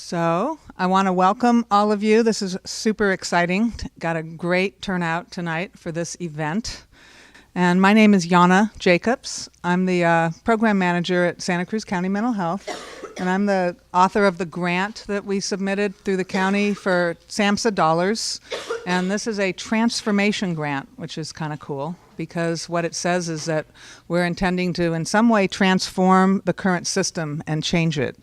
So I want to welcome all of you. This is super exciting. Got a great turnout tonight for this event. And my name is Yana Jacobs. I'm the program manager at Santa Cruz County Mental Health. And I'm the author of the grant that we submitted through the county for SAMHSA dollars. And this is a transformation grant, which is kind of cool, because what it says is that we're intending to, in some way, transform the current system and change it.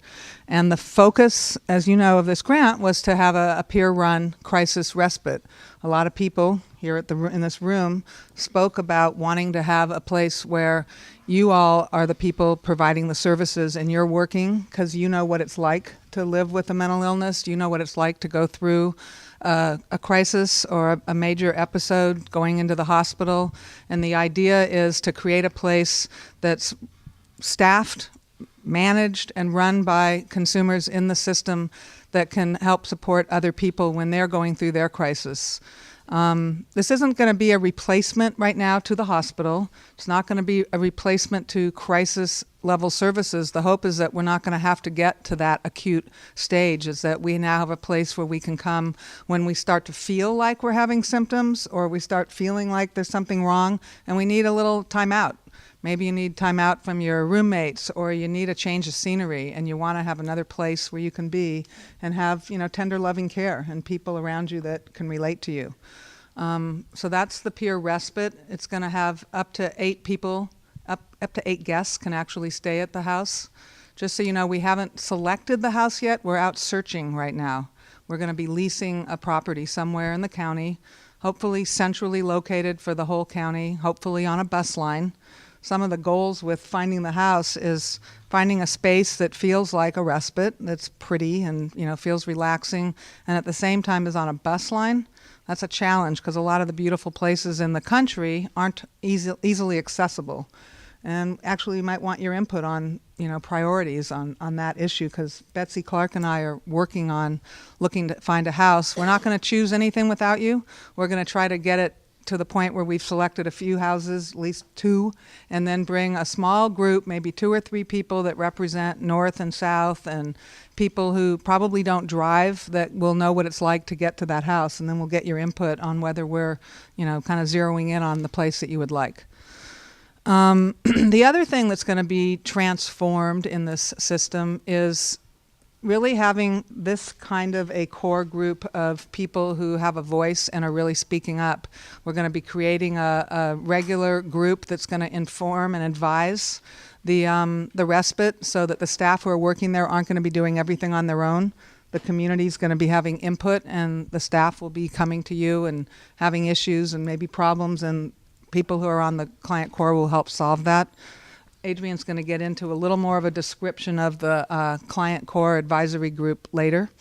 And the focus, as you know, of this grant was to have a peer-run crisis respite. A lot of people here in this room spoke about wanting to have a place where you all are the people providing the services, and you're working because you know what it's like to live with a mental illness. You know what it's like to go through a crisis or a major episode, going into the hospital. And the idea is to create a place that's staffed, managed, and run by consumers in the system that can help support other people when they're going through their crisis. This isn't going to be a replacement right now to the hospital. It's not going to be a replacement to crisis level services. The hope is that we're not going to have to get to that acute stage, is that we now have a place where we can come when we start to feel like we're having symptoms or we start feeling like there's something wrong and we need a little time out. Maybe you need time out from your roommates, or you need a change of scenery, and you want to have another place where you can be and have, tender, loving care and people around you that can relate to you. So that's the peer respite. It's going to have up to 8 people, up to 8 guests can actually stay at the house. Just so you know, we haven't selected the house yet. We're out searching right now. We're going to be leasing a property somewhere in the county, hopefully centrally located for the whole county, hopefully on a bus line. Some of the goals with finding the house is finding a space that feels like a respite, that's pretty and feels relaxing, and at the same time is on a bus line. That's a challenge because a lot of the beautiful places in the country aren't easily accessible. And actually, you might want your input on priorities on that issue, because Betsy Clark and I are working on looking to find a house. We're not going to choose anything without you. We're going to try to get it to the point where we've selected a few houses, at least 2, and then bring a small group, maybe 2 or 3 people that represent North and South, and people who probably don't drive that will know what it's like to get to that house, and then we'll get your input on whether we're, kind of zeroing in on the place that you would like. The other thing that's going to be transformed in this system is really having this kind of a core group of people who have a voice and are really speaking up. We're going to be creating a regular group that's going to inform and advise the respite, so that the staff who are working there aren't going to be doing everything on their own. The community is going to be having input, and the staff will be coming to you and having issues and maybe problems, and people who are on the client core will help solve that. Adrian's going to get into a little more of a description of the client core advisory group later.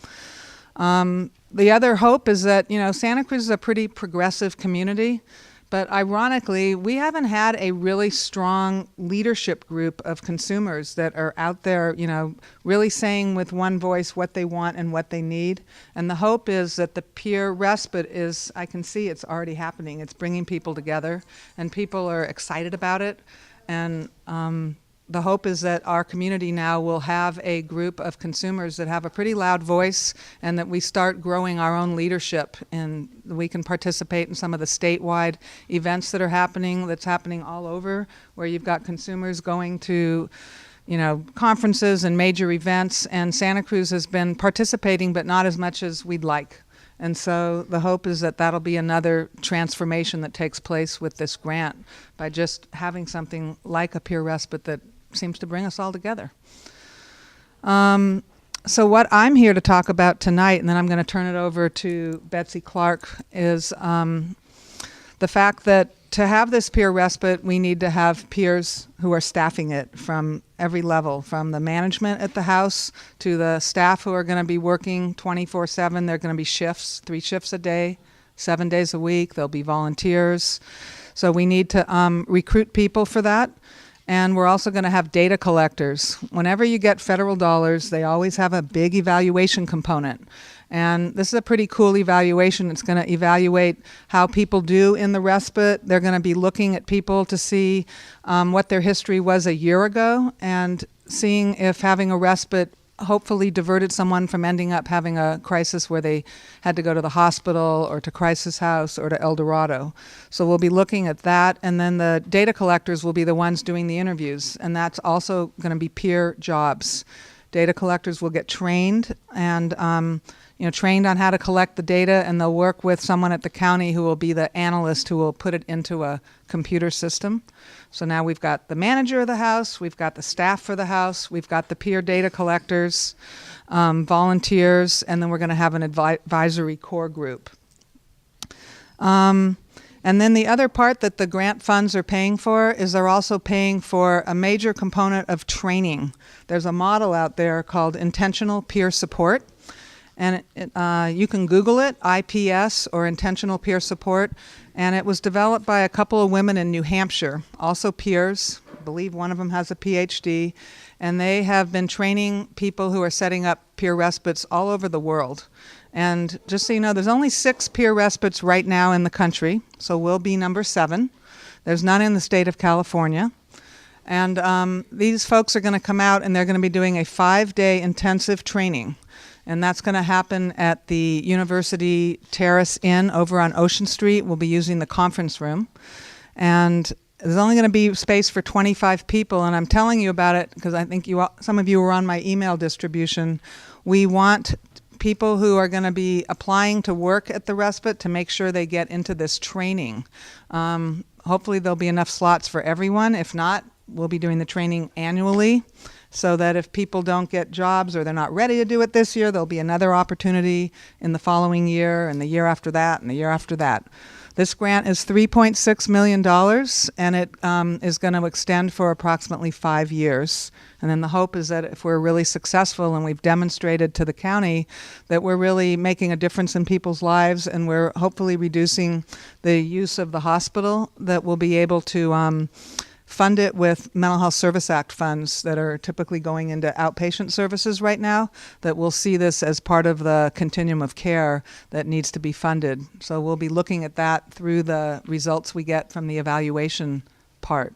The other hope is that, Santa Cruz is a pretty progressive community, but ironically, we haven't had a really strong leadership group of consumers that are out there, really saying with one voice what they want and what they need. And the hope is that the peer respite is, I can see it's already happening. It's bringing people together, and people are excited about it. And the hope is that our community now will have a group of consumers that have a pretty loud voice, and that we start growing our own leadership, and we can participate in some of the statewide events that are happening, that's happening all over, where you've got consumers going to conferences and major events, and Santa Cruz has been participating, but not as much as we'd like. And so the hope is that that'll be another transformation that takes place with this grant, by just having something like a peer respite that seems to bring us all together. So what I'm here to talk about tonight, and then I'm going to turn it over to Betsy Clark, is the fact that to have this peer respite, we need to have peers who are staffing it from every level, from the management at the house to the staff who are going to be working 24/7. They're going to be shifts, 3 shifts a day, 7 days a week. There'll be volunteers. So we need to recruit people for that. And we're also going to have data collectors. Whenever you get federal dollars, they always have a big evaluation component. And this is a pretty cool evaluation. It's going to evaluate how people do in the respite. They're going to be looking at people to see what their history was a year ago, and seeing if having a respite hopefully diverted someone from ending up having a crisis where they had to go to the hospital or to Crisis House or to El Dorado. So we'll be looking at that, and then the data collectors will be the ones doing the interviews, and that's also going to be peer jobs. Data collectors will get trained and trained on how to collect the data, and they'll work with someone at the county who will be the analyst who will put it into a computer system. So now we've got the manager of the house, we've got the staff for the house, we've got the peer data collectors, volunteers, and then we're going to have an advisory core group. And then the other part that the grant funds are paying for is they're also paying for a major component of training. There's a model out there called intentional peer support. And you can Google it, IPS, or intentional peer support. And it was developed by a couple of women in New Hampshire, also peers. I believe one of them has a PhD. And they have been training people who are setting up peer respites all over the world. And just so you know, there's only 6 peer respites right now in the country, so we'll be number 7. There's none in the state of California. And these folks are going to come out and they're going to be doing a 5-day intensive training. And that's going to happen at the University Terrace Inn over on Ocean Street. We'll be using the conference room. And there's only going to be space for 25 people, and I'm telling you about it because I think some of you were on my email distribution. We want people who are going to be applying to work at the respite to make sure they get into this training. Hopefully there'll be enough slots for everyone. If not, we'll be doing the training annually so that if people don't get jobs or they're not ready to do it this year, there'll be another opportunity in the following year and the year after that and the year after that. This grant is $3.6 million, and it is going to extend for approximately 5 years. And then the hope is that if we're really successful and we've demonstrated to the county that we're really making a difference in people's lives and we're hopefully reducing the use of the hospital, that we'll be able to fund it with Mental Health Service Act funds that are typically going into outpatient services right now, that we'll see this as part of the continuum of care that needs to be funded. So we'll be looking at that through the results we get from the evaluation part.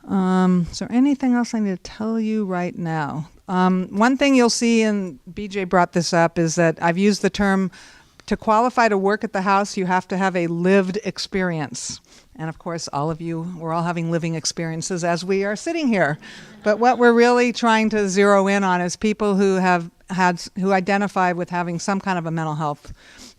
Is there anything else I need to tell you right now? One thing you'll see, and BJ brought this up, is that I've used the term, to qualify to work at the house, you have to have a lived experience. And of course, all of you, we're all having living experiences as we are sitting here. But what we're really trying to zero in on is people who who identify with having some kind of a mental health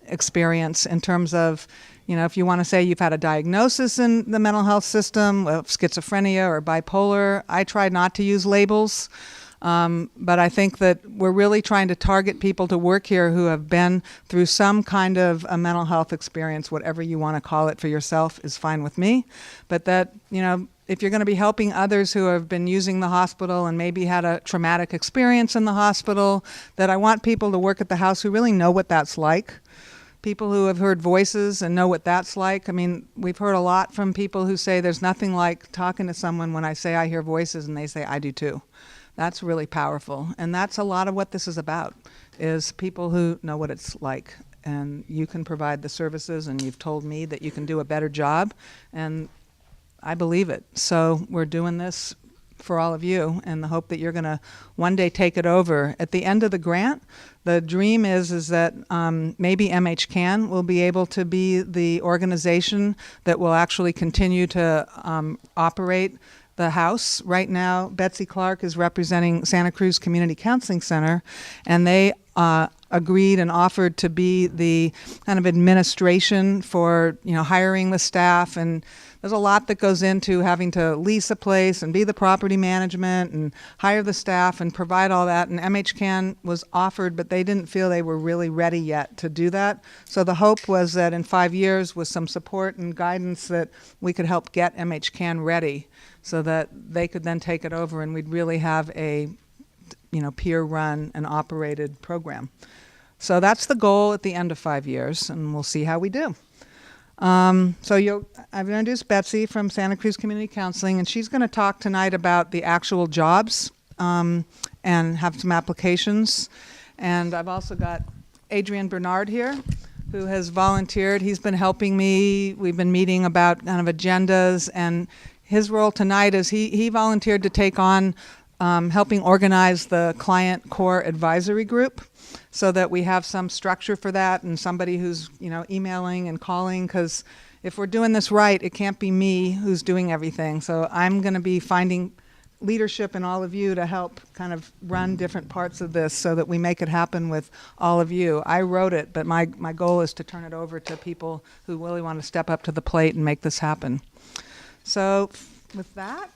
experience in terms of, if you want to say you've had a diagnosis in the mental health system of schizophrenia or bipolar. I try not to use labels. But I think that we're really trying to target people to work here who have been through some kind of a mental health experience. Whatever you want to call it for yourself is fine with me. But that, if you're going to be helping others who have been using the hospital and maybe had a traumatic experience in the hospital, that I want people to work at the house who really know what that's like. People who have heard voices and know what that's like. I mean, we've heard a lot from people who say there's nothing like talking to someone when I say I hear voices and they say I do too. That's really powerful. And that's a lot of what this is about, is people who know what it's like. And you can provide the services, and you've told me that you can do a better job, and I believe it. So we're doing this for all of you, and the hope that you're going to one day take it over. At the end of the grant, the dream is that maybe MHCAN will be able to be the organization that will actually continue to operate the house. Right now, Betsy Clark is representing Santa Cruz Community Counseling Center, and they agreed and offered to be the kind of administration for, hiring the staff. And there's a lot that goes into having to lease a place and be the property management and hire the staff and provide all that. And MHCAN was offered, but they didn't feel they were really ready yet to do that. So the hope was that in 5 years, with some support and guidance, that we could help get MHCAN ready so that they could then take it over and we'd really have a peer-run and operated program. So that's the goal at the end of 5 years, and we'll see how we do. I've introduced Betsy from Santa Cruz Community Counseling, and she's going to talk tonight about the actual jobs and have some applications. And I've also got Adrian Bernard here, who has volunteered. He's been helping me. We've been meeting about kind of agendas, and his role tonight is he volunteered to take on helping organize the client core advisory group so that we have some structure for that and somebody who's, emailing and calling, because if we're doing this right, it can't be me who's doing everything. So I'm going to be finding leadership in all of you to help kind of run different parts of this so that we make it happen with all of you. I wrote it, but my goal is to turn it over to people who really want to step up to the plate and make this happen. So with that,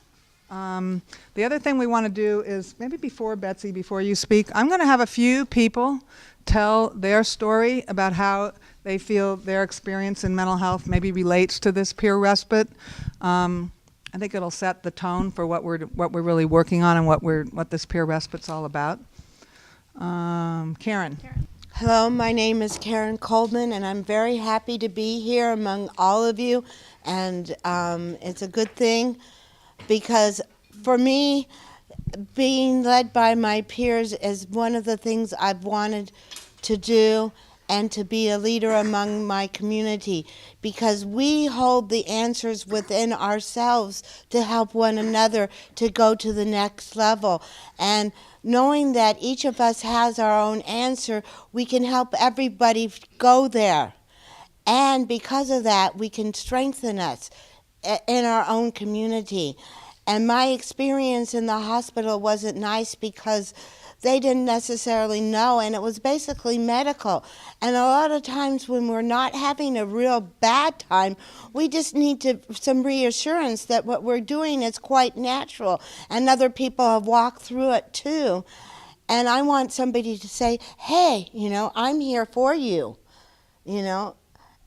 the other thing we want to do is, maybe Betsy, before you speak, I'm going to have a few people tell their story about how they feel their experience in mental health maybe relates to this peer respite. I think it'll set the tone for what we're really working on and what this peer respite's all about. Karen. Hello, my name is Karen Coleman, and I'm very happy to be here among all of you. And it's a good thing, because for me, being led by my peers is one of the things I've wanted to do, and to be a leader among my community, because we hold the answers within ourselves to help one another to go to the next level. And knowing that each of us has our own answer, we can help everybody go there. And because of that, we can strengthen us in our own community. And my experience in the hospital wasn't nice, because they didn't necessarily know, and it was basically medical. And a lot of times when we're not having a real bad time, we just need some reassurance that what we're doing is quite natural, and other people have walked through it too. And I want somebody to say, hey, I'm here for you,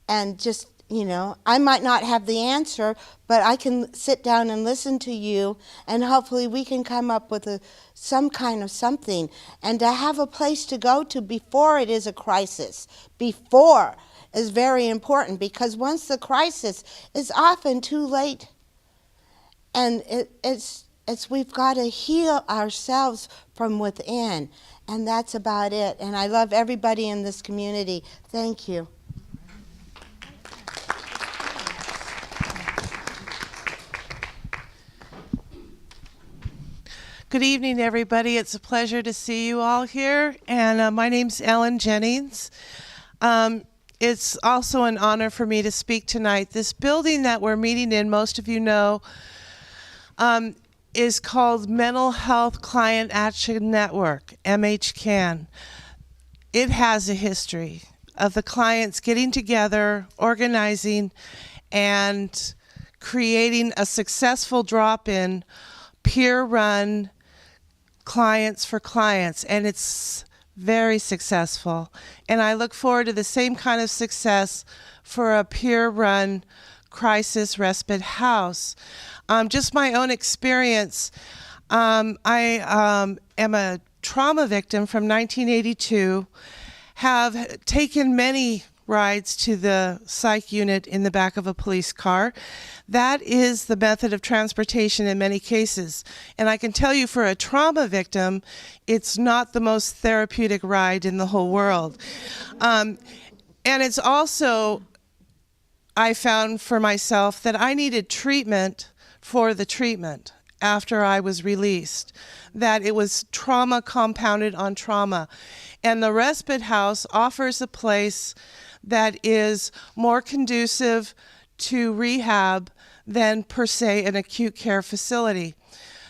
and just, I might not have the answer, but I can sit down and listen to you, and hopefully we can come up with some kind of something. And to have a place to go to before it is a crisis, before, is very important, because once the crisis is often too late. And it's we've got to heal ourselves from within, and that's about it. And I love everybody in this community. Thank you. Good evening, everybody. It's a pleasure to see you all here. And my name's Ellen Jennings. It's also an honor for me to speak tonight. This building that we're meeting in, most of you know, is called Mental Health Client Action Network, MHCAN. It has a history of the clients getting together, organizing, and creating a successful drop-in, peer-run clients for clients, and it's very successful. And I look forward to the same kind of success for a peer-run crisis respite house. Just my own experience, I am a trauma victim from 1982, have taken many rides to the psych unit in the back of a police car. That is the method of transportation in many cases. And I can tell you, for a trauma victim, it's not the most therapeutic ride in the whole world. And it's also, I found for myself that I needed treatment for the treatment after I was released, that it was trauma compounded on trauma. And the respite house offers a place that is more conducive to rehab than per se an acute care facility.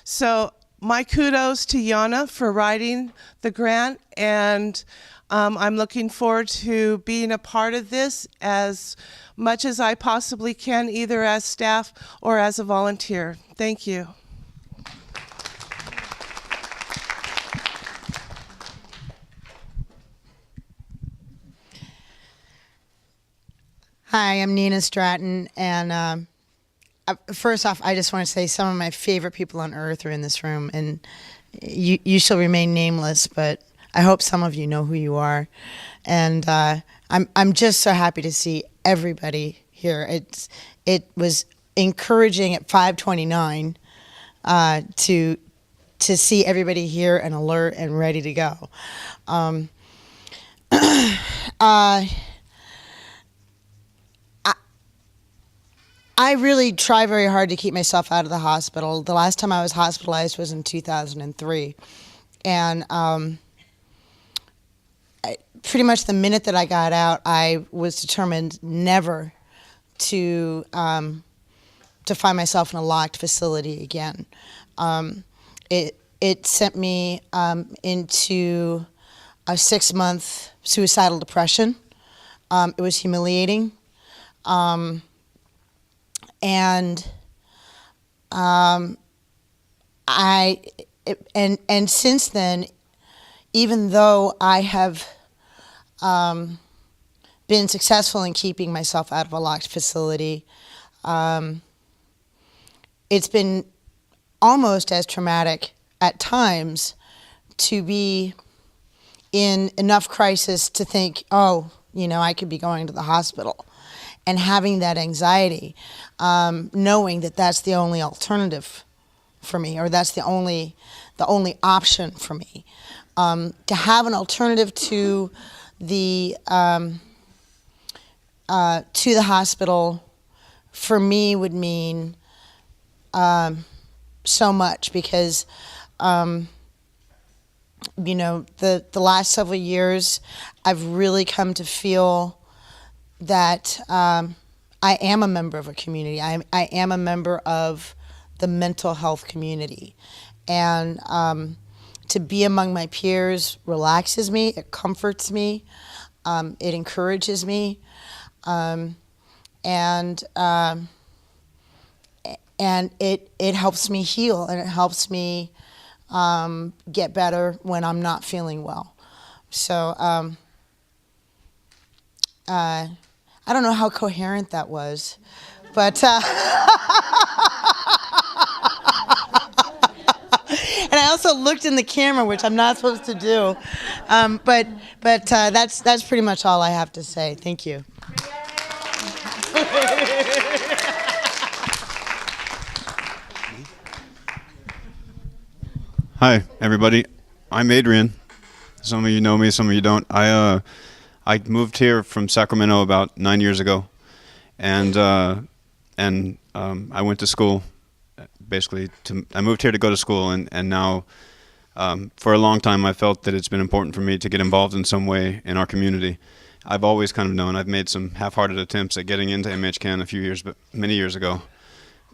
So my kudos to Yana for writing the grant, and I'm looking forward to being a part of this as much as I possibly can, either as staff or as a volunteer. Thank you. Hi, I'm Nina Stratton, and first off, I just want to say some of my favorite people on earth are in this room, and you shall remain nameless, but I hope some of you know who you are. And I'm just so happy to see everybody here. It was encouraging at 5:29 to see everybody here and alert and ready to go. I really try very hard to keep myself out of the hospital. The last time I was hospitalized was in 2003. And pretty much the minute that I got out, I was determined never to find myself in a locked facility again. It sent me into a 6-month suicidal depression. It was humiliating. And since then, even though I have been successful in keeping myself out of a locked facility, it's been almost as traumatic at times to be in enough crisis to think, oh, I could be going to the hospital, and having that anxiety, knowing that that's the only alternative for me, or that's the only option for me. To have an alternative to the hospital for me would mean so much, because the last several years I've really come to feel that I am a member of a community. I am a member of the mental health community, and to be among my peers relaxes me, it comforts me, it encourages me, and it helps me heal, and it helps me get better when I'm not feeling well. So I don't know how coherent that was, but and I also looked in the camera, which I'm not supposed to do. But that's pretty much all I have to say. Thank you. Hi, everybody. I'm Adrian. Some of you know me, some of you don't. I moved here from Sacramento about 9 years ago, and I went to school. Basically, I moved here to go to school, and now, for a long time, I felt that it's been important for me to get involved in some way in our community. I've always kind of known. I've made some half-hearted attempts at getting into MHCAN many years ago,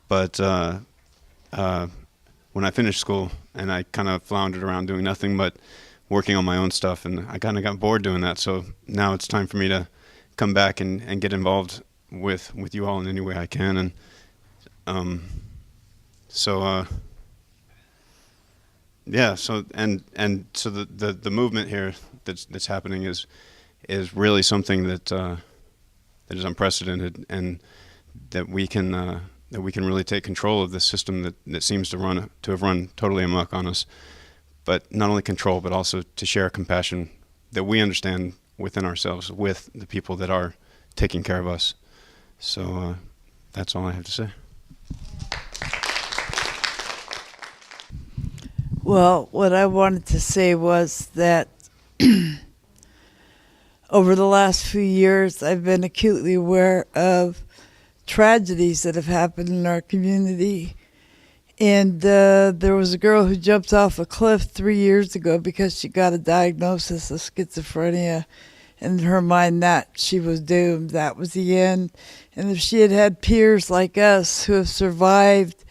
but when I finished school, and I kind of floundered around doing nothing but working on my own stuff, and I kind of got bored doing that. So now it's time for me to come back and get involved with you all in any way I can, and so the movement here that's happening is really something that is unprecedented, and that we can really take control of this system that seems to have run totally amok on us. But not only control, but also to share compassion that we understand within ourselves with the people that are taking care of us. So that's all I have to say. Well, what I wanted to say was that over the last few years, I've been acutely aware of tragedies that have happened in our community. And there was a girl who jumped off a cliff 3 years ago because she got a diagnosis of schizophrenia. And in her mind, that she was doomed. That was the end. And if she had had peers like us who have survived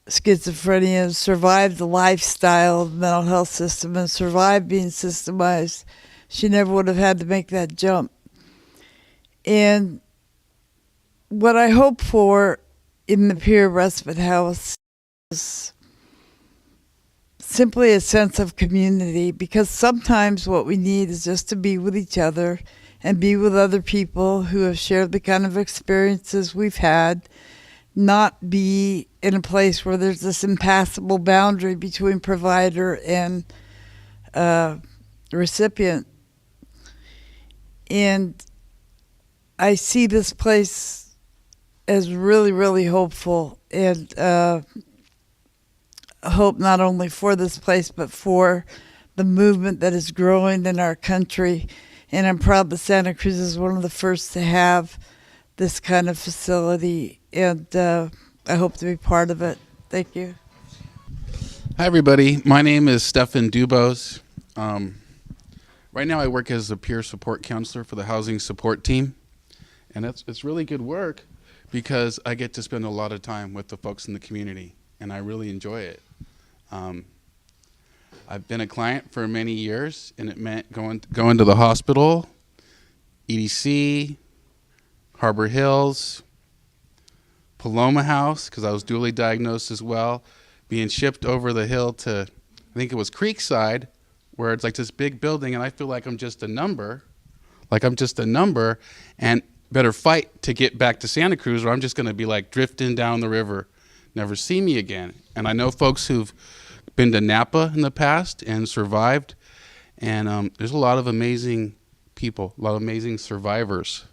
schizophrenia, survived the lifestyle of the mental health system, and survived being systemized, she never would have had to make that jump. And what I hope for in the Peer Respite House is simply a sense of community, because sometimes what we need is just to be with each other and be with other people who have shared the kind of experiences we've had, not be in a place where there's this impassable boundary between provider and recipient. And I see this place as really, really hopeful, and hope not only for this place, but for the movement that is growing in our country. And I'm proud that Santa Cruz is one of the first to have this kind of facility, and I hope to be part of it. Thank you. Hi, everybody. My name is Stefan Dubos. Right now I work as a peer support counselor for the housing support team, and it's really good work because I get to spend a lot of time with the folks in the community, and I really enjoy it. I've been a client for many years, and it meant going to the hospital, EDC, Harbor Hills, Paloma House, because I was dually diagnosed as well, being shipped over the hill to, I think it was Creekside, where it's like this big building, and I feel like I'm just a number, and better fight to get back to Santa Cruz, or I'm just going to be like drifting down the river, never see me again. And I know folks who've been to Napa in the past and survived, and there's a lot of amazing people, a lot of amazing survivors.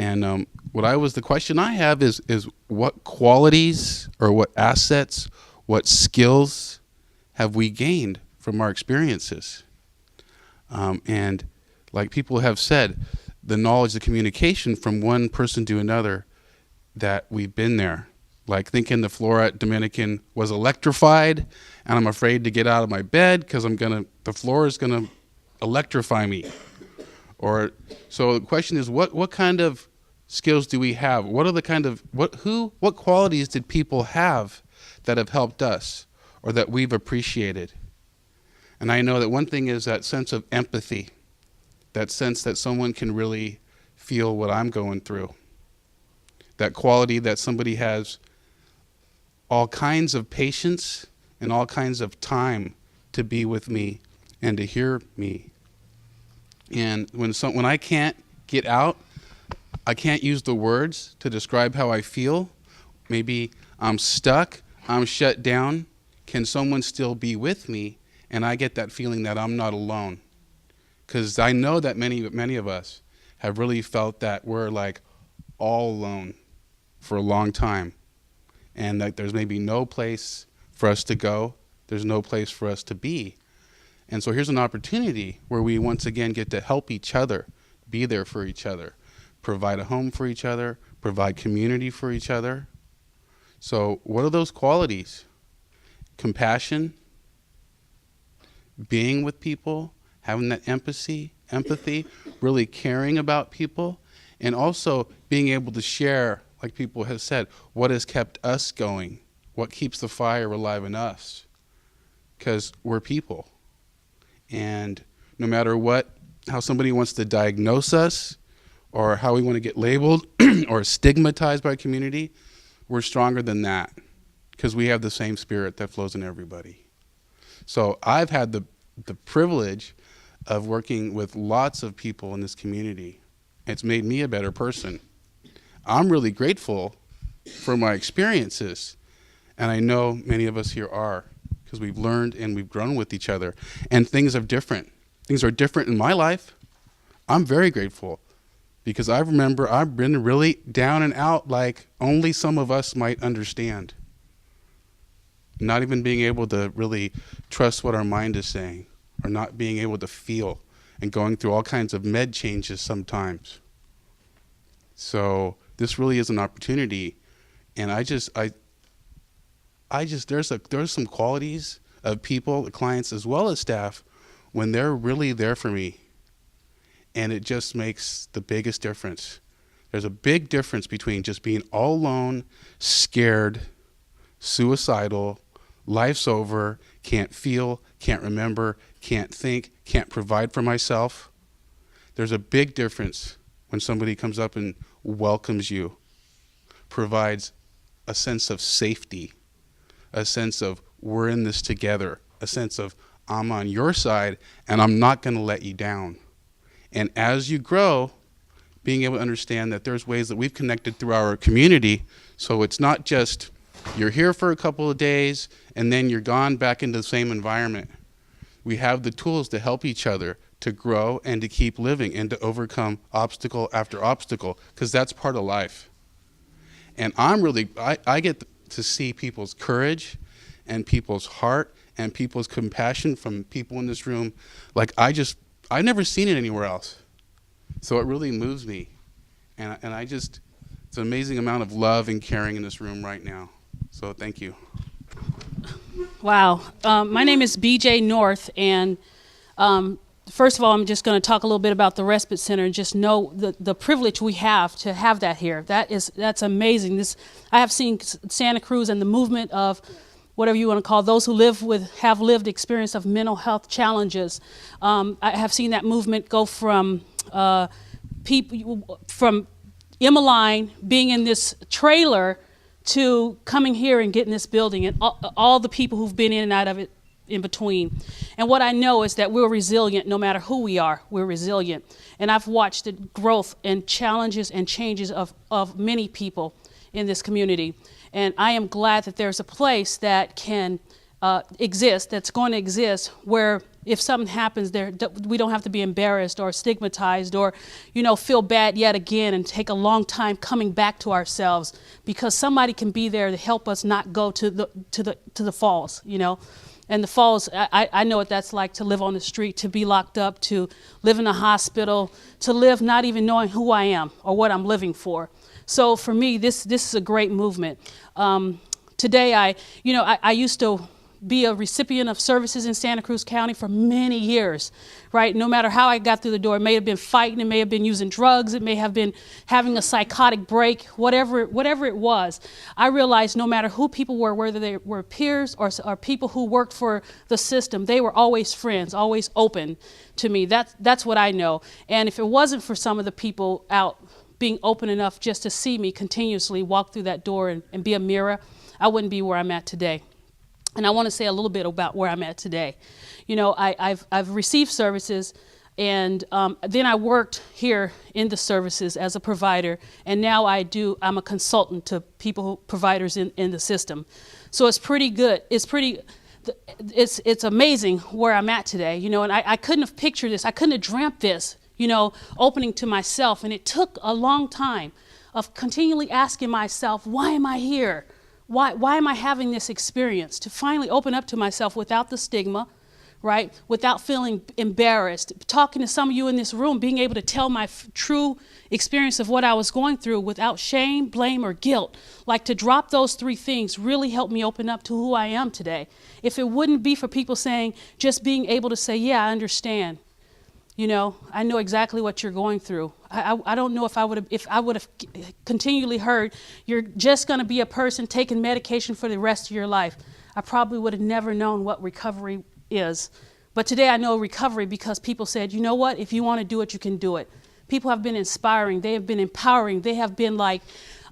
And the question I have is what qualities or what assets, what skills have we gained from our experiences? And like people have said, the knowledge, the communication from one person to another, that we've been there. Like thinking the floor at Dominican was electrified, and I'm afraid to get out of my bed because the floor is gonna electrify me. So the question is, what kind of skills do we have? What qualities did people have that have helped us or that we've appreciated? And I know that one thing is that sense of empathy, that sense that someone can really feel what I'm going through. That quality that somebody has all kinds of patience and all kinds of time to be with me and to hear me. And when I can't get out, I can't use the words to describe how I feel. Maybe I'm stuck, I'm shut down. Can someone still be with me? And I get that feeling that I'm not alone. Because I know that many of us have really felt that we're like all alone for a long time. And that there's maybe no place for us to go. There's no place for us to be. And so here's an opportunity where we once again get to help each other, be there for each other, provide a home for each other, provide community for each other. So what are those qualities? Compassion, being with people, having that empathy, really caring about people, and also being able to share, like people have said, what has kept us going, what keeps the fire alive in us, because we're people. And no matter how somebody wants to diagnose us or how we want to get labeled or stigmatized by community, we're stronger than that because we have the same spirit that flows in everybody. So I've had the privilege of working with lots of people in this community. It's made me a better person. I'm really grateful for my experiences, and I know many of us here are, because we've learned and we've grown with each other, and things are different. Things are different in my life. I'm very grateful because I remember I've been really down and out like only some of us might understand. Not even being able to really trust what our mind is saying, or not being able to feel, and going through all kinds of med changes sometimes. So this really is an opportunity, and there's some qualities of people, the clients as well as staff, when they're really there for me, and it just makes the biggest difference. There's a big difference between just being all alone, scared, suicidal, life's over, can't feel, can't remember, can't think, can't provide for myself. There's a big difference when somebody comes up and welcomes you, provides a sense of safety, a sense of we're in this together, a sense of I'm on your side and I'm not going to let you down. And as you grow, being able to understand that there's ways that we've connected through our community, so it's not just you're here for a couple of days and then you're gone back into the same environment. We have the tools to help each other to grow and to keep living and to overcome obstacle after obstacle, because that's part of life. And I get to see people's courage and people's heart and people's compassion from people in this room like I've never seen it anywhere else. So it really moves me. And I just It's an amazing amount of love and caring in this room right now. So thank you. Wow. My name is BJ North, and first of all, I'm just going to talk a little bit about the Respite Center and just know the privilege we have to have that here. That's amazing. I have seen Santa Cruz and the movement of whatever you want to call those who have lived experience of mental health challenges. I have seen that movement go from people from Emmeline being in this trailer to coming here and getting this building, and all the people who've been in and out of it in between. And what I know is that we're resilient no matter who we are. We're resilient. And I've watched the growth and challenges and changes of many people in this community. And I am glad that there's a place that can exist, that's going to exist, where if something happens there, we don't have to be embarrassed or stigmatized or, feel bad yet again and take a long time coming back to ourselves, because somebody can be there to help us not go to the falls, And the falls, I know what that's like, to live on the street, to be locked up, to live in a hospital, to live not even knowing who I am or what I'm living for. So for me, this is a great movement. Today, I used to be a recipient of services in Santa Cruz County for many years, right? No matter how I got through the door, it may have been fighting, it may have been using drugs, it may have been having a psychotic break, whatever it was. I realized no matter who people were, whether they were peers or people who worked for the system, they were always friends, always open to me. That's what I know. And if it wasn't for some of the people out being open enough just to see me continuously walk through that door and be a mirror, I wouldn't be where I'm at today. And I want to say a little bit about where I'm at today. I've received services, and then I worked here in the services as a provider, and now I'm a consultant to providers in the system. So it's pretty good. It's amazing where I'm at today, and I couldn't have pictured this. I couldn't have dreamt this, opening to myself. And it took a long time of continually asking myself, why am I here? Why am I having this experience? To finally open up to myself without the stigma, right? Without feeling embarrassed. Talking to some of you in this room, being able to tell my true experience of what I was going through without shame, blame, or guilt. Like, to drop those three things really helped me open up to who I am today. If it wouldn't be for people saying, just being able to say, yeah, I understand. I know exactly what you're going through. I don't know if I would have continually heard, you're just going to be a person taking medication for the rest of your life. I probably would have never known what recovery is. But today I know recovery because people said, you know what, if you want to do it, you can do it. People have been inspiring. They have been empowering. They have been like,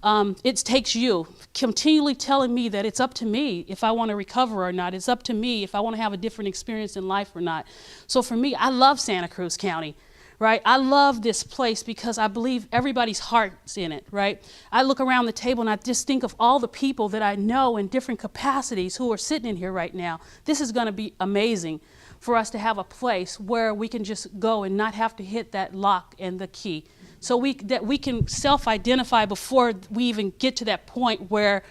it takes you, continually telling me that it's up to me if I want to recover or not. It's up to me if I want to have a different experience in life or not. So for me, I love Santa Cruz County, right? I love this place because I believe everybody's heart's in it, right? I look around the table and I just think of all the people that I know in different capacities who are sitting in here right now. This is going to be amazing for us to have a place where we can just go and not have to hit that lock and the key. So that we can self-identify before we even get to that point where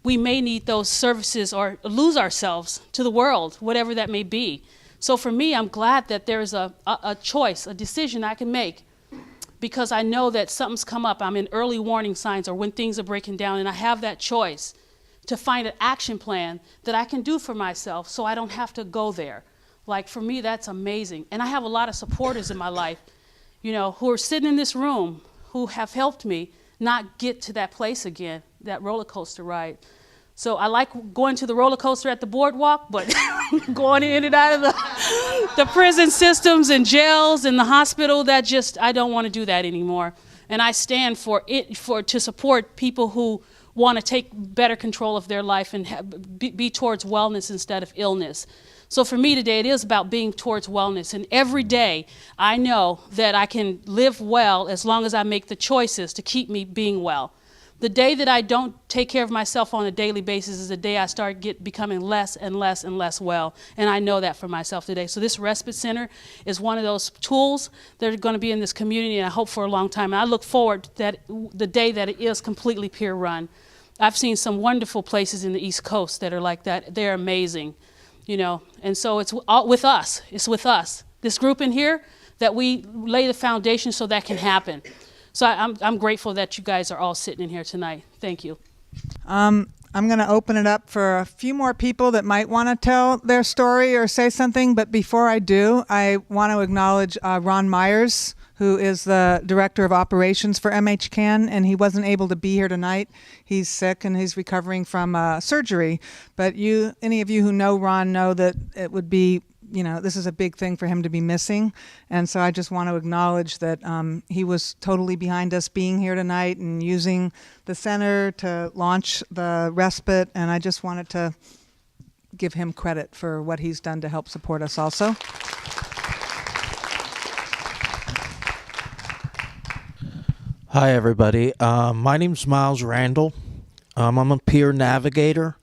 we may need those services or lose ourselves to the world, whatever that may be. So for me, I'm glad that there's a choice, a decision I can make, because I know that something's come up. I'm in early warning signs or when things are breaking down, and I have that choice to find an action plan that I can do for myself so I don't have to go there. Like, for me, that's amazing. And I have a lot of supporters in my life, who are sitting in this room, who have helped me not get to that place again, that roller coaster ride. So I like going to the roller coaster at the boardwalk, but going in and out of the prison systems and jails and the hospital, I don't want to do that anymore. And I stand to support people who want to take better control of their life and be towards wellness instead of illness. So for me today, it is about being towards wellness. And every day, I know that I can live well as long as I make the choices to keep me being well. The day that I don't take care of myself on a daily basis is the day I start becoming less and less and less well. And I know that for myself today. So this respite center is one of those tools that are going to be in this community, and I hope for a long time. And I look forward to the day that it is completely peer run. I've seen some wonderful places in the East Coast that are like that. They're amazing. And so it's all with us. It's with us. This group in here that we lay the foundation so that can happen. So I'm grateful that you guys are all sitting in here tonight. Thank you. I'm going to open it up for a few more people that might want to tell their story or say something. But before I do, I want to acknowledge Ron Myers, who is the Director of Operations for MHCAN, and he wasn't able to be here tonight. He's sick and he's recovering from surgery. But any of you who know Ron know that it would be, this is a big thing for him to be missing. And so I just want to acknowledge that he was totally behind us being here tonight and using the center to launch the respite. And I just wanted to give him credit for what he's done to help support us also. Hi, everybody. My name's Miles Randall. I'm a peer navigator.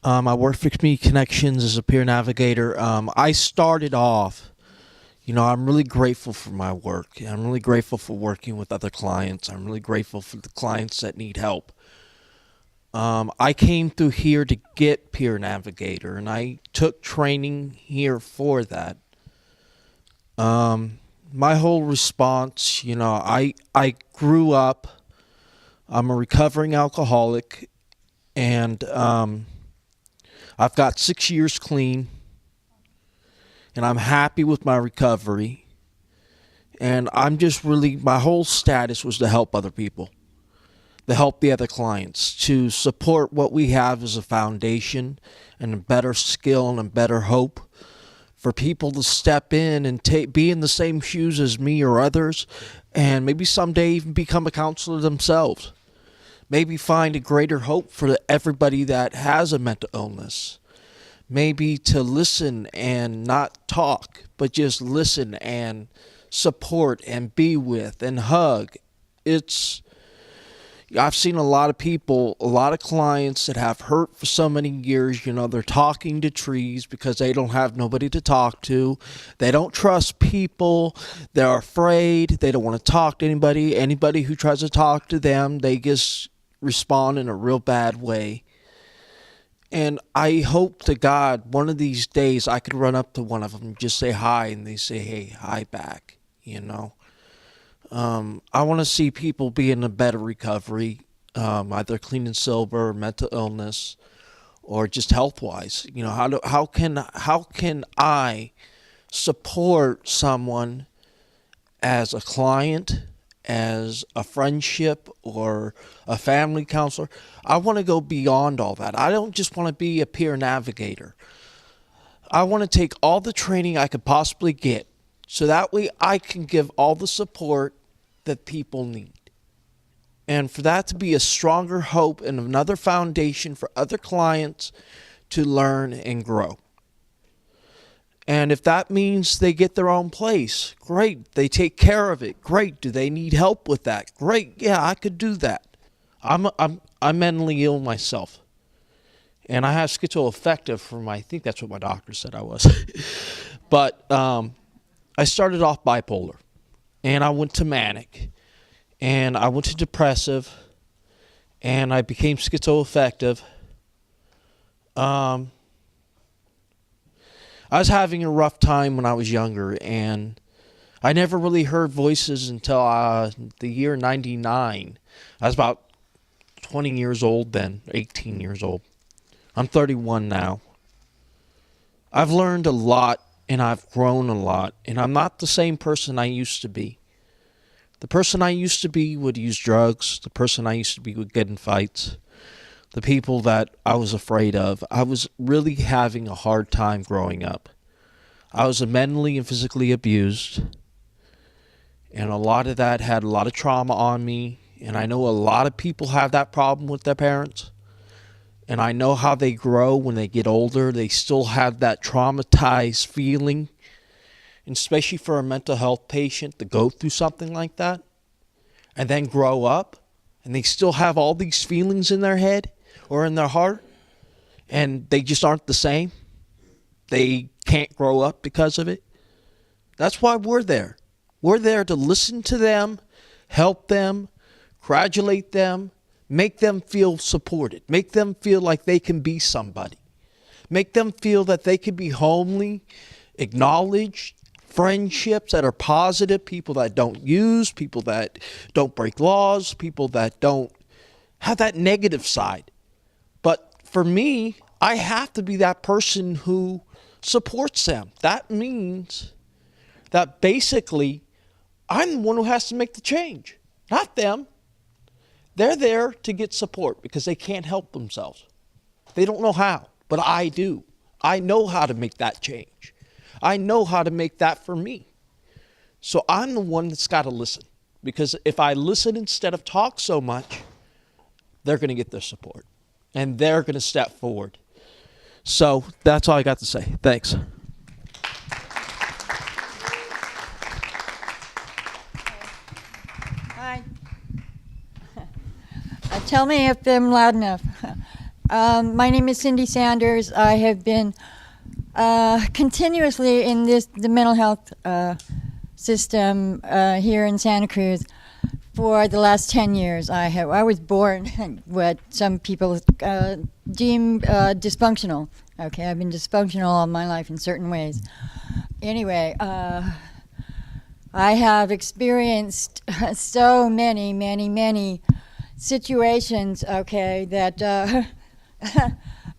I work for Community Connections as a peer navigator. I started off, I'm really grateful for my work. I'm really grateful for working with other clients. I'm really grateful for the clients that need help. I came through here to get peer navigator, and I took training here for that. My whole response, I grew up, I'm a recovering alcoholic, and I've got 6 years clean, and I'm happy with my recovery. And I'm just my whole status was to help other people, to help the other clients, to support what we have as a foundation and a better skill and a better hope for people to step in and be in the same shoes as me or others, and maybe someday even become a counselor themselves. Maybe find a greater hope for everybody that has a mental illness. Maybe to listen and not talk, but just listen and support and be with and hug. I've seen a lot of people, a lot of clients that have hurt for so many years, they're talking to trees because they don't have nobody to talk to. They don't trust people. They're afraid. They don't want to talk to anybody. Anybody who tries to talk to them, they just respond in a real bad way. And I hope to God one of these days I could run up to one of them and just say hi, and they say, hey, hi back, I want to see people be in a better recovery, either clean and sober, mental illness, or just health-wise. How can I support someone as a client, as a friendship, or a family counselor? I want to go beyond all that. I don't just want to be a peer navigator. I want to take all the training I could possibly get, so that way I can give all the support that people need. And for that to be a stronger hope and another foundation for other clients to learn and grow. And if that means they get their own place, great. They take care of it, great. Do they need help with that? Great. Yeah, I could do that. I'm mentally ill myself. And I have schizoaffective I think that's what my doctor said I was. But I started off bipolar, and I went to manic, and I went to depressive, and I became schizoaffective. I was having a rough time when I was younger, and I never really heard voices until the year 99. I was about 20 years old then, 18 years old. I'm 31 now. I've learned a lot, and I've grown a lot, and I'm not the same person I used to be. The person I used to be would use drugs. The person I used to be would get in fights. The people that I was afraid of. I was really having a hard time growing up. I was mentally and physically abused, and a lot of that had a lot of trauma on me, and I know a lot of people have that problem with their parents. And I know how they grow when they get older. They still have that traumatized feeling. And especially for a mental health patient to go through something like that and then grow up and they still have all these feelings in their head or in their heart and they just aren't the same. They can't grow up because of it. That's why we're there. We're there to listen to them, help them, congratulate them, make them feel supported, make them feel like they can be somebody, make them feel that they can be homely, acknowledged, friendships that are positive, people that don't use, people that don't break laws, people that don't have that negative side. But for me, I have to be that person who supports them. That means that basically I'm the one who has to make the change, not them. They're there to get support because they can't help themselves. They don't know how, but I do. I know how to make that change. I know how to make that for me. So I'm the one that's got to listen, because if I listen instead of talk so much, they're going to get their support and they're going to step forward. So that's all I got to say. Thanks. Hi. Tell me if I'm loud enough. My name is Cindy Sanders. I have been continuously in the mental health system here in Santa Cruz for the last 10 years. I was born what some people deem dysfunctional. Okay, I've been dysfunctional all my life in certain ways. Anyway, I have experienced so many situations, okay, that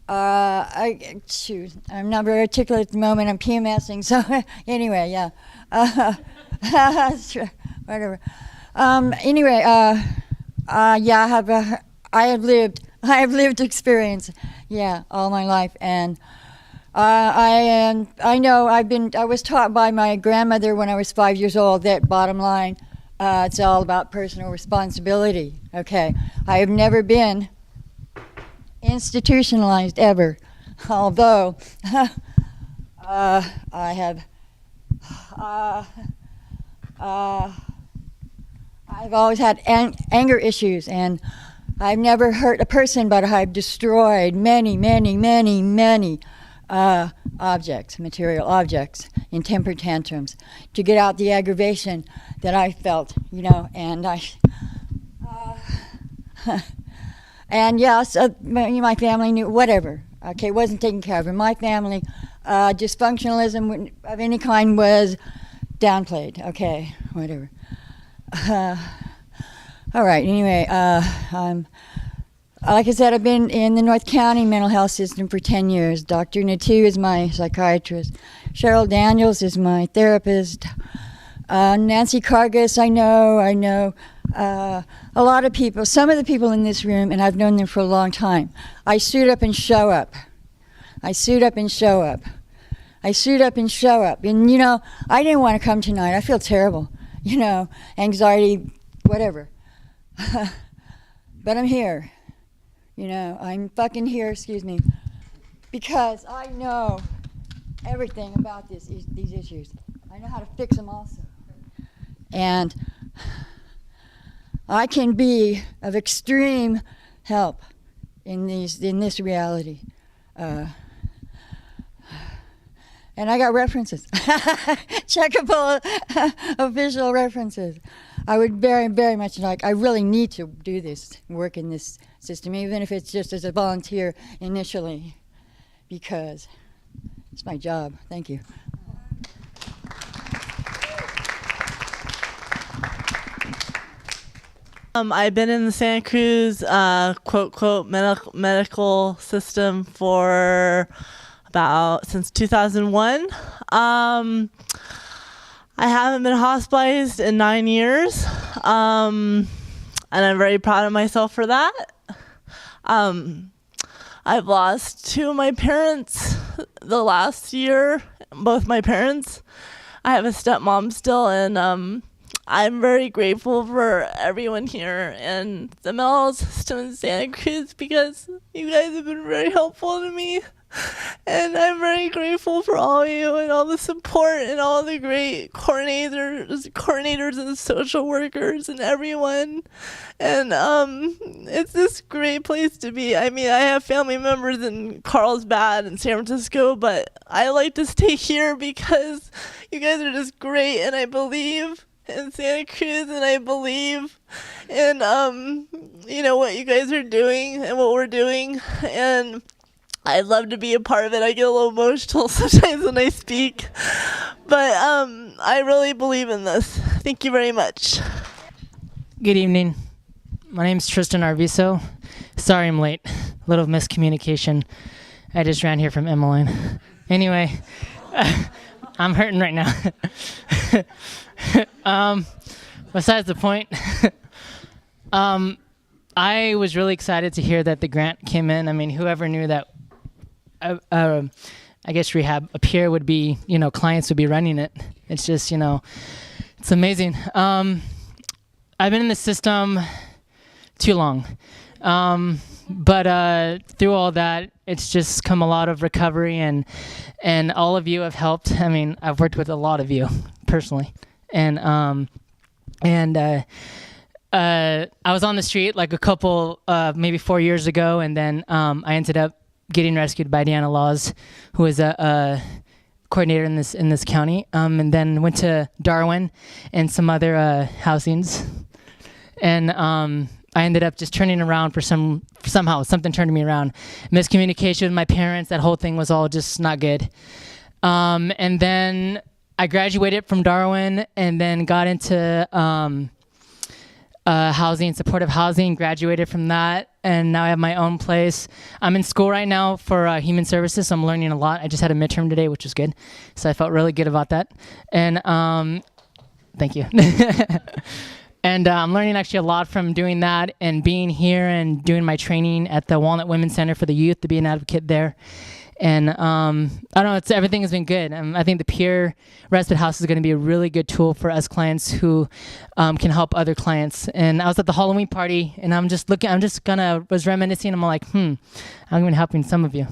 I'm not very articulate at the moment. I'm PMSing, so anyway, yeah. Whatever. Anyway, yeah, I have lived experience, yeah, all my life, and I know I was taught by my grandmother when I was 5 years old that bottom line, it's all about personal responsibility. Okay, I have never been institutionalized ever, although I have. I've always had anger issues, and I've never hurt a person, but I've destroyed many objects, material objects, in temper tantrums to get out the aggravation that I felt, you know, and and yes, my family knew, whatever, okay, wasn't taken care of. In my family, dysfunctionalism of any kind was downplayed, okay, whatever. All right, anyway, like I said, I've been in the North County mental health system for 10 years. Dr. Natu is my psychiatrist. Cheryl Daniels is my therapist. Nancy Cargus, I know. A lot of people, some of the people in this room, and I've known them for a long time. I suit up and show up. And, you know, I didn't want to come tonight. I feel terrible. You know, anxiety, whatever. But I'm here. You know, I'm fucking here, excuse me, because I know everything about these issues. I know how to fix them also. And I can be of extreme help in this reality. And I got references, checkable official references. I would very, very much like, I really need to do this, work in this system, even if it's just as a volunteer initially, because it's my job. Thank you. I've been in the Santa Cruz, quote, medical system for since 2001. I haven't been hospitalized in 9 years, and I'm very proud of myself for that. I've lost two of my parents the last year, both my parents. I have a stepmom still, and I'm very grateful for everyone here and the mental health system in Santa Cruz, because you guys have been very helpful to me. And I'm very grateful for all of you and all the support and all the great coordinators and social workers and everyone. And it's this great place to be. I mean, I have family members in Carlsbad and San Francisco, but I like to stay here because you guys are just great, and I believe in Santa Cruz, and I believe in you know, what you guys are doing and what we're doing, and I'd love to be a part of it. I get a little emotional sometimes when I speak, but I really believe in this. Thank you very much. Good evening. My name's Tristan Arviso. Sorry I'm late. A little miscommunication. I just ran here from Emmeline. Anyway, I'm hurting right now. Besides the point, I was really excited to hear that the grant came in. I mean, whoever knew that, I guess rehab up here would be, clients would be running it. It's just, it's amazing. I've been in the system too long. But through all that, it's just come a lot of recovery, and all of you have helped. I mean, I've worked with a lot of you personally, and I was on the street like a couple, maybe 4 years ago, and then I ended up getting rescued by Deanna Laws, who is a coordinator in this county, and then went to Darwin and some other housings, and I ended up just turning around somehow something turned me around. Miscommunication with my parents, that whole thing was all just not good. And then I graduated from Darwin and then got into housing, supportive housing, graduated from that, and now I have my own place. I'm in school right now for human services, so I'm learning a lot. I just had a midterm today, which was good, so I felt really good about that. And thank you. And I'm learning actually a lot from doing that and being here and doing my training at the Walnut Women's Center for the youth to be an advocate there. And I don't know, everything has been good. I think the peer respite house is going to be a really good tool for us clients who can help other clients. And I was at the Halloween party, and was reminiscing. I'm like, I'm going to be helping some of you.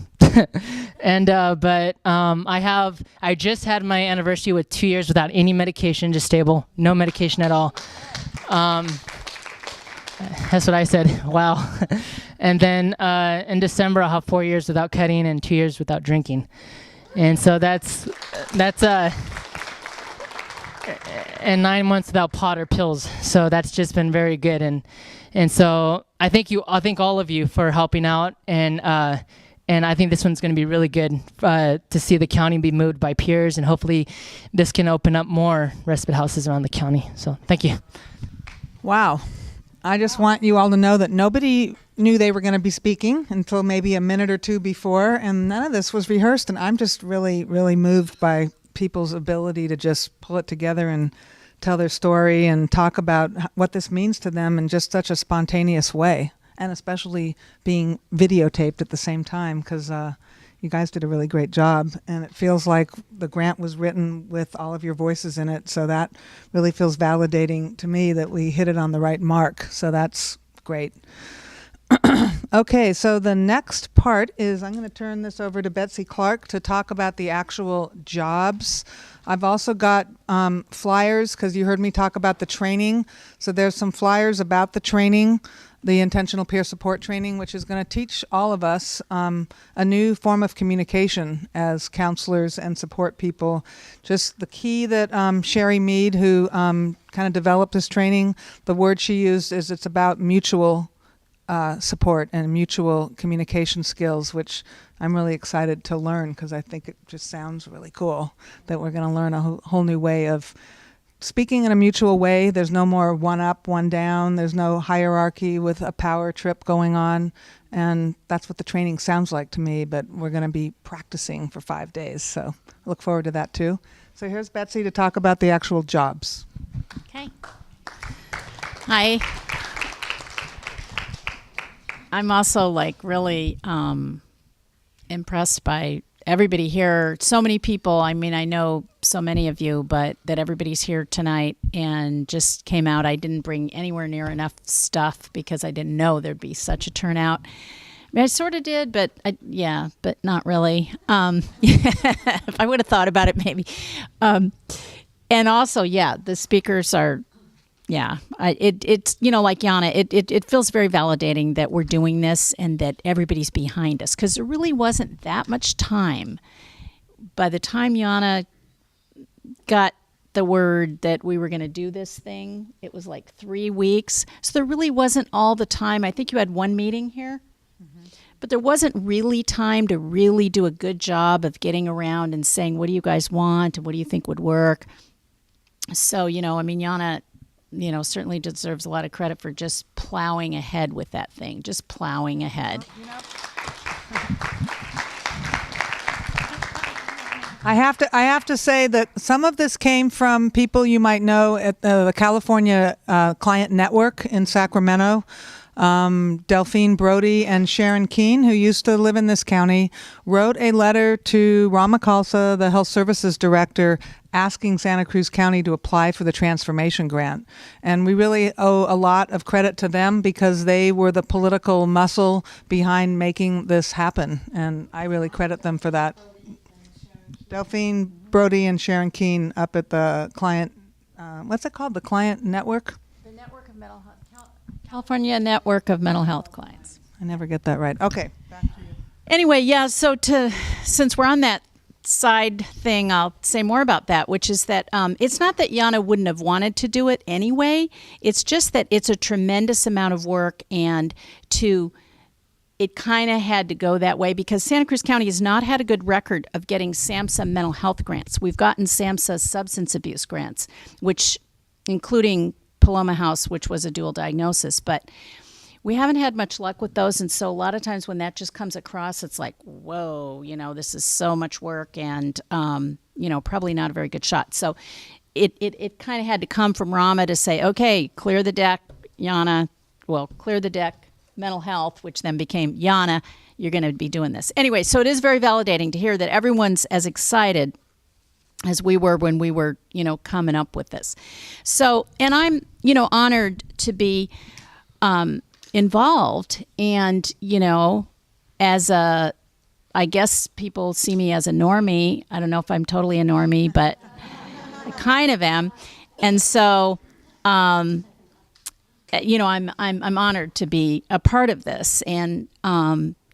And but I just had my anniversary with 2 years without any medication, just stable, no medication at all. That's what I said. Wow. And then in December, I'll have 4 years without cutting and 2 years without drinking. And so that's and 9 months without pot or pills. So that's just been very good. And so I thank all of you for helping out. And I think this one's going to be really good to see the county be moved by peers. And hopefully this can open up more respite houses around the county. So thank you. Wow. I just want you all to know that nobody knew they were going to be speaking until maybe a minute or two before, and none of this was rehearsed, and I'm just really, really moved by people's ability to just pull it together and tell their story and talk about what this means to them in just such a spontaneous way, and especially being videotaped at the same time, because you guys did a really great job, and it feels like the grant was written with all of your voices in it, so that really feels validating to me that we hit it on the right mark, so that's great. Okay, so the next part is I'm going to turn this over to Betsy Clark to talk about the actual jobs. I've also got flyers, because you heard me talk about the training, so there's some flyers about the training, the intentional peer support training, which is going to teach all of us a new form of communication as counselors and support people. Just the key that Sherry Mead, who kind of developed this training, the word she used is it's about mutual support and mutual communication skills, which I'm really excited to learn, because I think it just sounds really cool that we're going to learn a whole new way of speaking in a mutual way. There's no more one up, one down. There's no hierarchy with a power trip going on. And that's what the training sounds like to me, but we're going to be practicing for 5 days. So I look forward to that too. So here's Betsy to talk about the actual jobs. Okay. Hi. I'm also really impressed by everybody here. So many people. I mean, I know so many of you, but that everybody's here tonight and just came out. I didn't bring anywhere near enough stuff because I didn't know there'd be such a turnout. I mean, I sort of did, but but not really. If I would have thought about it, maybe. And also, the speakers are. It's like Yana, it feels very validating that we're doing this and that everybody's behind us, because there really wasn't that much time. By the time Yana got the word that we were going to do this thing, it was like 3 weeks. So there really wasn't all the time. I think you had one meeting here, but there wasn't really time to really do a good job of getting around and saying, what do you guys want and what do you think would work? So, Yana, certainly deserves a lot of credit for just plowing ahead with that thing, just plowing ahead. I have to say that some of this came from people you might know at the California Client Network in Sacramento. Delphine Brody and Sharon Keene, who used to live in this county, wrote a letter to Rama Khalsa, the health services director, asking Santa Cruz County to apply for the transformation grant. And we really owe a lot of credit to them because they were the political muscle behind making this happen. And I really credit them for that. Delphine Brody and Sharon Keene up at the client, what's it called? The Client Network? The Network of Mental Health. California Network of Mental Health Clients. I never get that right. Okay. Back to you. Anyway, yeah, so since we're on that side thing, I'll say more about that, which is that it's not that Yana wouldn't have wanted to do it anyway. It's just that it's a tremendous amount of work, and it kind of had to go that way because Santa Cruz County has not had a good record of getting SAMHSA mental health grants. We've gotten SAMHSA substance abuse grants, which including Paloma House, which was a dual diagnosis, but we haven't had much luck with those. And so a lot of times when that just comes across, it's like, whoa, this is so much work and, probably not a very good shot. So it kind of had to come from Rama to say, okay, clear the deck, Yana. Well, clear the deck, mental health, which then became Yana. You're going to be doing this. Anyway, so it is very validating to hear that everyone's as excited as we were when we were, coming up with this. So, and I'm, honored to be involved. And, I guess people see me as a normie. I don't know if I'm totally a normie, but I kind of am. And so, I'm honored to be a part of this and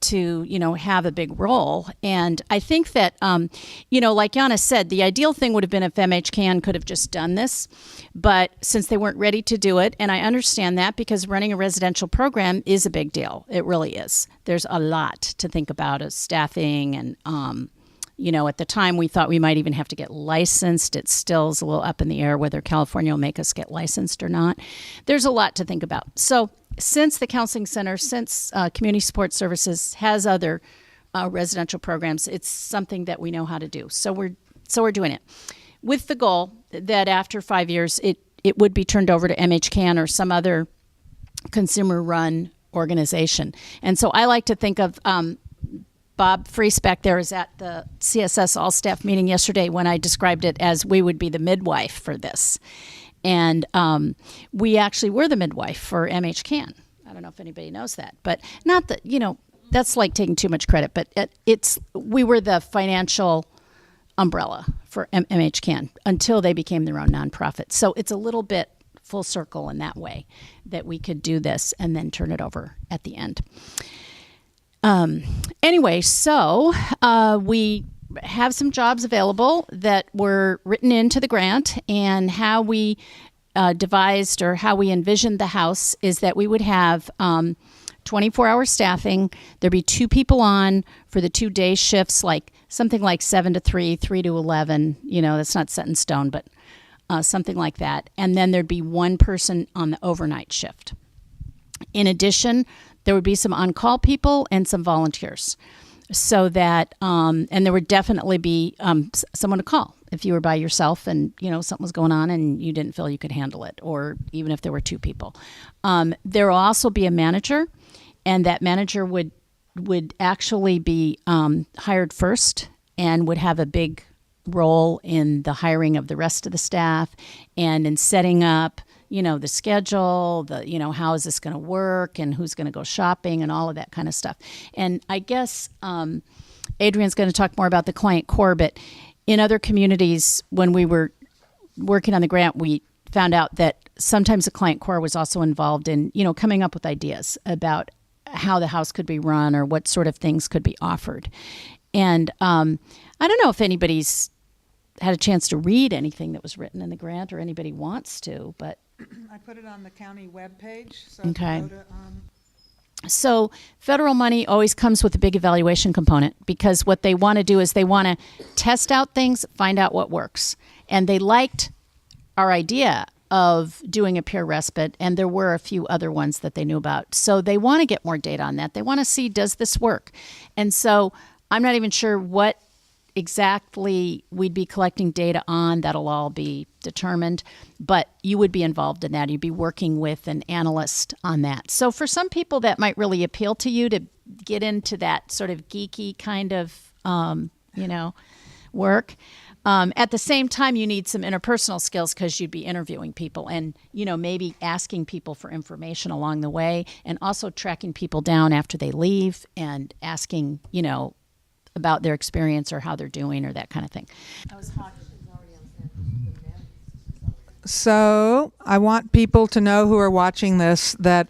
to have a big role. And I think that like Yana said, the ideal thing would have been if MHCAN could have just done this, but since they weren't ready to do it, and I understand that because running a residential program is a big deal. It really is. There's a lot to think about as staffing and at the time we thought we might even have to get licensed. It still is a little up in the air whether California will make us get licensed or not. There's a lot to think about. So since the Counseling Center, since Community Support Services has other residential programs, it's something that we know how to do. So we're doing it with the goal that after 5 years, it would be turned over to MHCAN or some other consumer-run organization. And so I like to think of Bob Freese back there is at the CSS all-staff meeting yesterday when I described it as we would be the midwife for this. And we actually were the midwife for MHCAN. I don't know if anybody knows that, but not that, that's like taking too much credit, but we were the financial umbrella for MHCAN until they became their own nonprofit. So it's a little bit full circle in that way that we could do this and then turn it over at the end. Anyway, so we have some jobs available that were written into the grant, and how we devised or how we envisioned the house is that we would have 24-hour staffing. There'd be 2 people on for the 2 day shifts, like something like 7 to 3, 3 to 11. That's not set in stone, but something like that. And then there'd be 1 person on the overnight shift. In addition, there would be some on-call people and some volunteers. So that, and there would definitely be someone to call if you were by yourself and, something was going on and you didn't feel you could handle it, or even if there were 2 people. There will also be a manager, and that manager would actually be hired first and would have a big role in the hiring of the rest of the staff and in setting up the schedule, how is this going to work and who's going to go shopping and all of that kind of stuff. And I guess Adrian's going to talk more about the client core, but in other communities, when we were working on the grant, we found out that sometimes the client core was also involved in, coming up with ideas about how the house could be run or what sort of things could be offered. And I don't know if anybody's had a chance to read anything that was written in the grant or anybody wants to, but I put it on the county webpage. So okay. So federal money always comes with a big evaluation component, because what they want to do is they want to test out things, find out what works. And they liked our idea of doing a peer respite, and there were a few other ones that they knew about. So they want to get more data on that. They want to see, does this work? And so I'm not even sure what exactly we'd be collecting data on. That'll all be determined, but you would be involved in that. You'd be working with an analyst on that. So for some people that might really appeal to you to get into that sort of geeky kind of, work. At the same time, you need some interpersonal skills because you'd be interviewing people and, maybe asking people for information along the way, and also tracking people down after they leave and asking, about their experience or how they're doing or that kind of thing. So I want people to know who are watching this that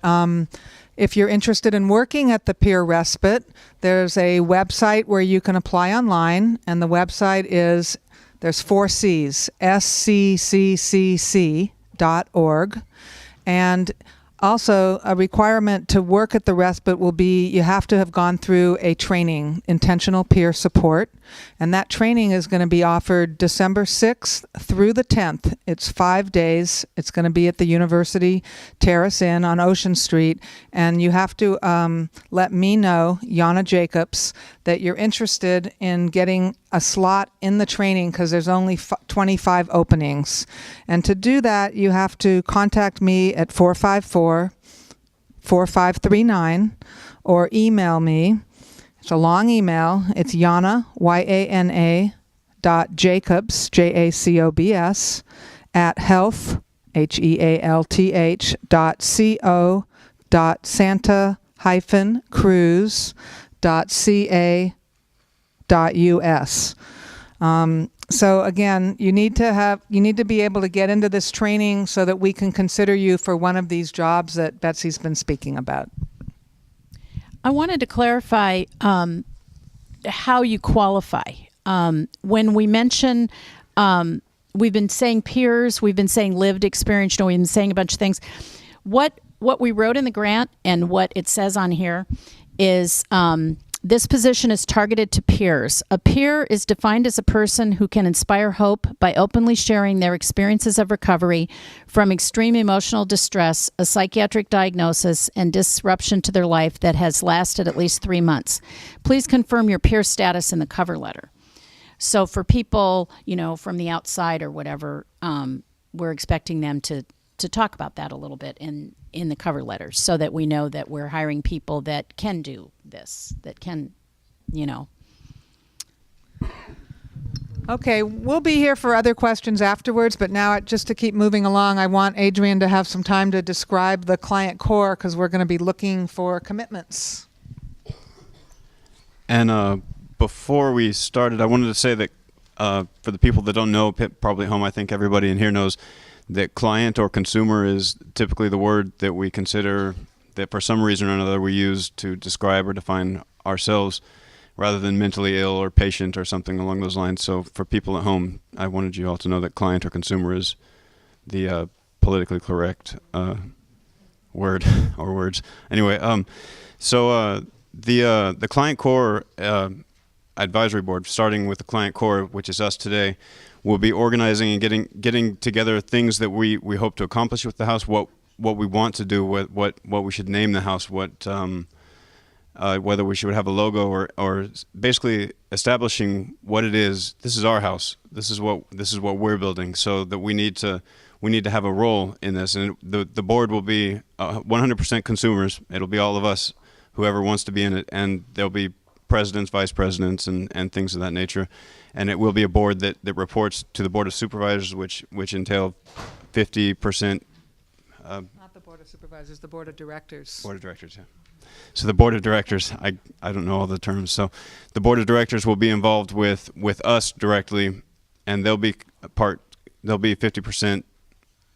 if you're interested in working at the Peer Respite, there's a website where you can apply online, and the website is, there's 4 C's, sccc.org. And also, a requirement to work at the respite will be you have to have gone through a training, intentional peer support, and that training is going to be offered December 6th through the 10th. It's 5 days. It's going to be at the University Terrace Inn on Ocean Street, and you have to let me know, Yana Jacobs, that you're interested in getting a slot in the training because there's only 25 openings. And to do that, you have to contact me at 454-4539 or email me. It's a long email. It's Yana, Y-A-N-A, .jacobs, J-A-C-O-B-S, at health, H-E-A-L-T-H, .santa-cruz.ca.us. So again, you need to be able to get into this training so that we can consider you for one of these jobs that Betsy's been speaking about. I wanted to clarify how you qualify. When we mention, we've been saying peers, we've been saying lived experience, we've been saying a bunch of things. What we wrote in the grant and what it says on here is this position is targeted to peers. A peer is defined as a person who can inspire hope by openly sharing their experiences of recovery from extreme emotional distress, a psychiatric diagnosis, and disruption to their life that has lasted at least 3 months. Please confirm your peer status in the cover letter. So for people, from the outside or whatever, we're expecting them to talk about that a little bit in the cover letter so that we know that we're hiring people that can do this, that can, Okay, we'll be here for other questions afterwards, but now just to keep moving along, I want Adrian to have some time to describe the client core because we're going to be looking for commitments. And before we started, I wanted to say that for the people that don't know, probably at home, I think everybody in here knows that client or consumer is typically the word that we consider that for some reason or another we use to describe or define ourselves rather than mentally ill or patient or something along those lines. So for people at home, I wanted you all to know that client or consumer is the politically correct word or words. Anyway, the client core advisory board, starting with the client core, which is us today, will be organizing and getting together things that we hope to accomplish with the house, what we want to do, what we should name the house, whether we should have a logo or basically establishing what it is. This is our house. This is what we're building. So that we need to have a role in this, and the board will be 100% consumers. It'll be all of us, whoever wants to be in it, and there'll be presidents, vice presidents, and things of that nature. And it will be a board that reports to the Board of Supervisors, which entail 50%. Not the Board of Supervisors, the Board of Directors. Board of Directors, yeah. So the Board of Directors, I don't know all the terms. So the Board of Directors will be involved with us directly, and they'll be 50%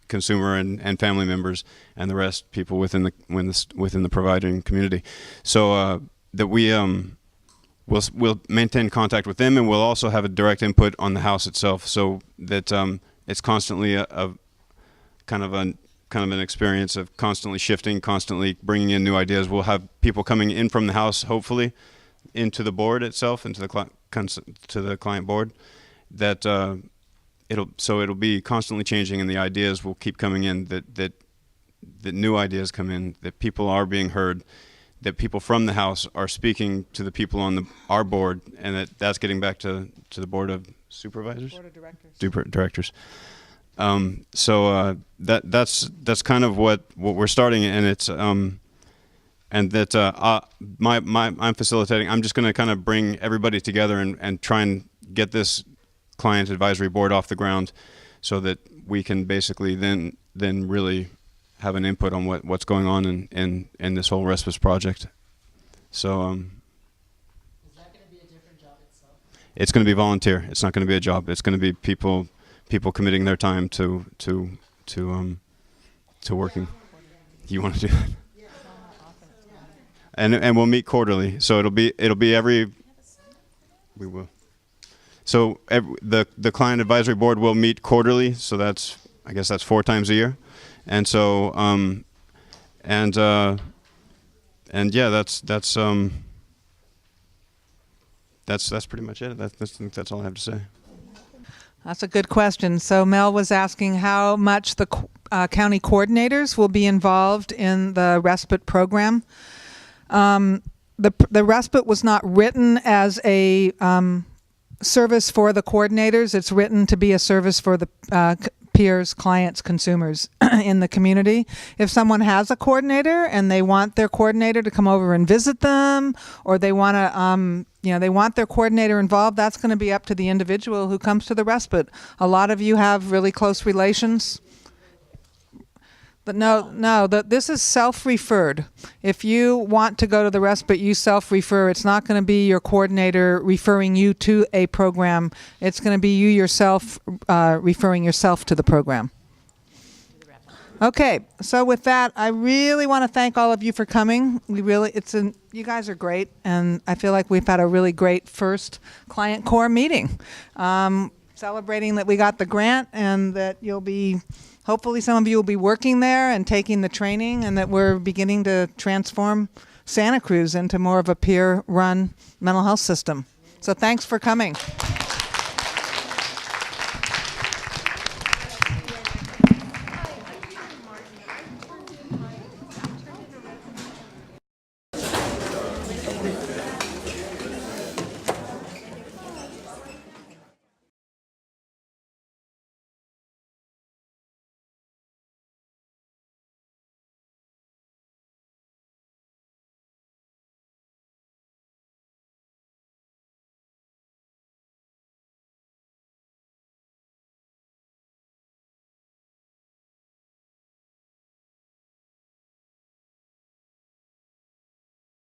consumer and family members, and the rest people within the providing community. So that we'll maintain contact with them, and we'll also have a direct input on the house itself, so that it's constantly a kind of an experience of constantly shifting, constantly bringing in new ideas. We'll have people coming in from the house, hopefully, into the board itself, into the client board, that it'll be constantly changing, and the ideas will keep coming in. That new ideas come in. That people are being heard. That people from the House are speaking to the people on our board, and that's getting back to the Board of Supervisors, Board of Directors. Directors. That's kind of what we're starting, and it's and that I'm facilitating. I'm just going to kind of bring everybody together and try and get this client advisory board off the ground, so that we can basically then really have an input on what's going on in this whole respite project. So Is that going to be a different job itself? It's going to be volunteer. It's not going to be a job. It's going to be people committing their time to working. You want to do that? And we'll meet quarterly. So it'll be every. We will. So the client advisory board will meet quarterly. So I guess that's 4 times a year, and so and yeah, that's pretty much it. I think that's all I have to say. That's a good question. So Mel was asking how much the county coordinators will be involved in the respite program. The respite was not written as a service for the coordinators. It's written to be a service for the peers, clients, consumers in the community. If someone has a coordinator and they want their coordinator to come over and visit them, or they want to, they want their coordinator involved, that's going to be up to the individual who comes to the respite. A lot of you have really close relations. But this is self-referred. If you want to go to the respite, you self-refer. It's not going to be your coordinator referring you to a program. It's going to be you yourself referring yourself to the program. Okay, so with that, I really want to thank all of you for coming. You guys are great, and I feel like we've had a really great first client core meeting, celebrating that we got the grant and that hopefully some of you will be working there and taking the training, and that we're beginning to transform Santa Cruz into more of a peer-run mental health system. So thanks for coming.